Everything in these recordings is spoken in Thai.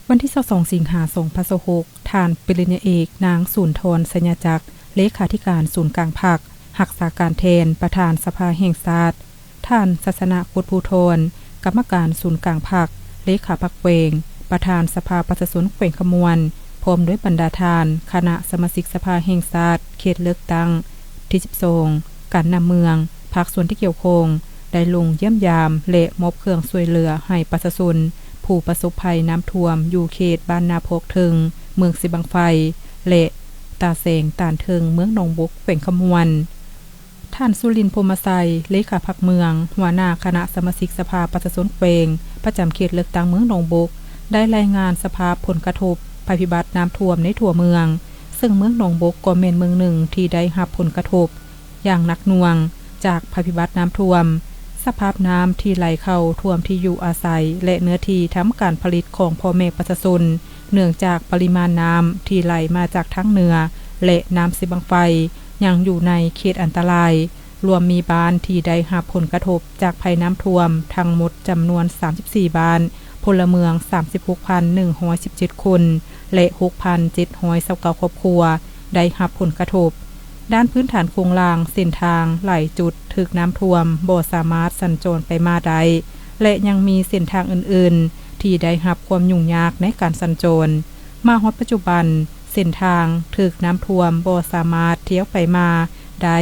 วันที่22สิงหาคม2026ท่านปริญญาเอกนางสุนทรสัญญาจักรเลขาธิการศูนย์กลางภาครักษาการแทนประธานสภาแห่งชาติท่านศาสนาพุทธภูธรกรรมการศูนย์กลางภาคเลขาพรรคเวงประธานสภาประชาชนแขวงขมวนพร้อมด้วยบรรดาทานคณะสมาชิกสภาแห่งชาติเขตเลือกตั้งที่12การนำเมืองภาคส่วนที่เกี่ยวข้องได้ลงเยี่ยมยามและมอบเครื่องช่วยเหลือให้ประชาชนผู้ประสบภัยน้ำท่วมอยู่เขตบ้านนาโพกถึงเมืองสิบังไฟและตาแสงตานเทิงเมืองหนองบกแขวงขมวนท่านสุรินทร์พรหมไสยเลขาพรรคเมืองหัวหน้าคณะสมาชิกสภาประชาชนแขวงประจำเขตเลือกตั้งเมืองหนองบกได้รายงานสภาพผลกระทบภัยพิบัติน้ำท่วมในทั่วเมืองซึ่งเมืองหนองบกก็เป็นเมืองหนึ่งที่ได้รับผลกระทบอย่างหนักหน่วงจากภัยพิบัติน้ำท่วมสภาพน้ำที่ไหลเข้าท่วมที่อยู่อาศัยและเนื้อที่ทำการผลิตของพ่อแม่ประชาชนเนื่องจากปริมาณน้ำที่ไหลมาจากทั้งเหนือและน้ำสิบังไฟยังอยู่ในเขตอันตรายรวมมีบ้านที่ได้รับผลกระทบจากภัยน้ำท่วมทั้งหมดจำนวน34บ้านพลเมือง 36,117 คนและ 6,729 ครอบครัวได้รับผลกระทบด้านพื้นฐานโครงล่างเส้นทางหลายจุดถูกน้ำท่วมบ่สามารถสัญจรไปมาได้และยังมีเส้นทางอื่นๆที่ได้รับความยุ่งยากในการสัญจรมาฮอดปัจจุบันเส้นทางถูกน้ำท่วมบ่สามารถเที่ยวไปมาได้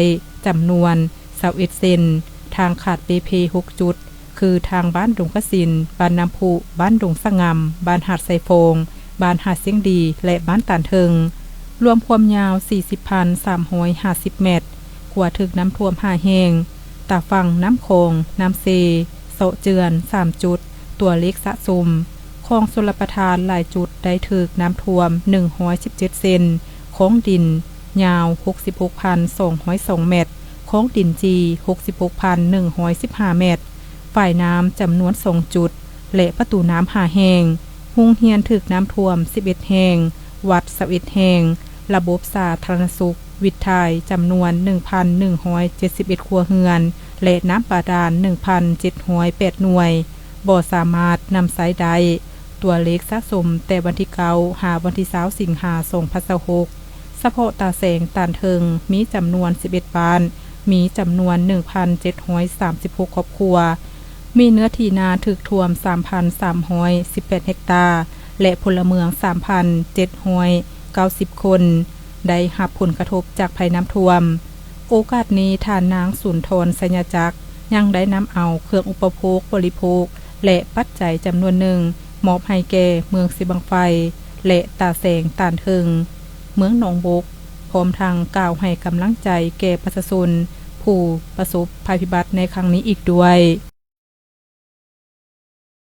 จำนวน21เส้นทางขาด BP 6 จุดคือทางบ้านดงกสินบ้านน้ำพุบ้านดงสะงำบ้านหาดไซโฟงบ้านหาดเสียงดีและบ้านตานเทิงรวมความยาว 40,350 เมตรกว่าถึกน้ำท่วม5แห่งตาฝั่งน้ำโขงน้ำเซโซเจือน3จุดตัวเล็กสะสมคลองชลประทานหลายจุดได้ถึกน้ำท่วม117เซนโค้งดินยาว 66,202 เมตรโค้งดินจี 66,115 เมตรฝ่ายน้ำจำนวน2จุดและประตูน้ำ5แห่งโรงเรียนถึกน้ำท่วม11แห่งวัด21แห่งระบบสาธารณสุขวิทยจำนวน 1,171 ครัวเรือนและน้ำบาดาล 1,708 หน่วยบ่สามารถนำใช้ได้ตัวเลขสะสมแต่วันที่9หาวันที่20สิงหาคม2026เฉพาะตาแสงตานเทิงมีจำนวน11บ้านมีจำนวน 1,736 ครอบครัวมีเนื้อที่นาถูกท่วม 3,318 เฮกตาร์และพลเมือง 3,790 คนได้รับผลกระทบจากภัยน้ำท่วมโอกาสนี้ท่านนางสุนทรสัญญาจักรยังได้นำเอาเครื่องอุปโภคบริโภคและปัจจัยจำนวนหนึ่งมอบให้แก่เมืองสิบังไฟและตาแสงตานเทิงเมืองหนองบกพร้อมทางกล่าวให้กำลังใจแก่ประชาชนผู้ประสบภัยพิบัติในครั้งนี้อีกด้วย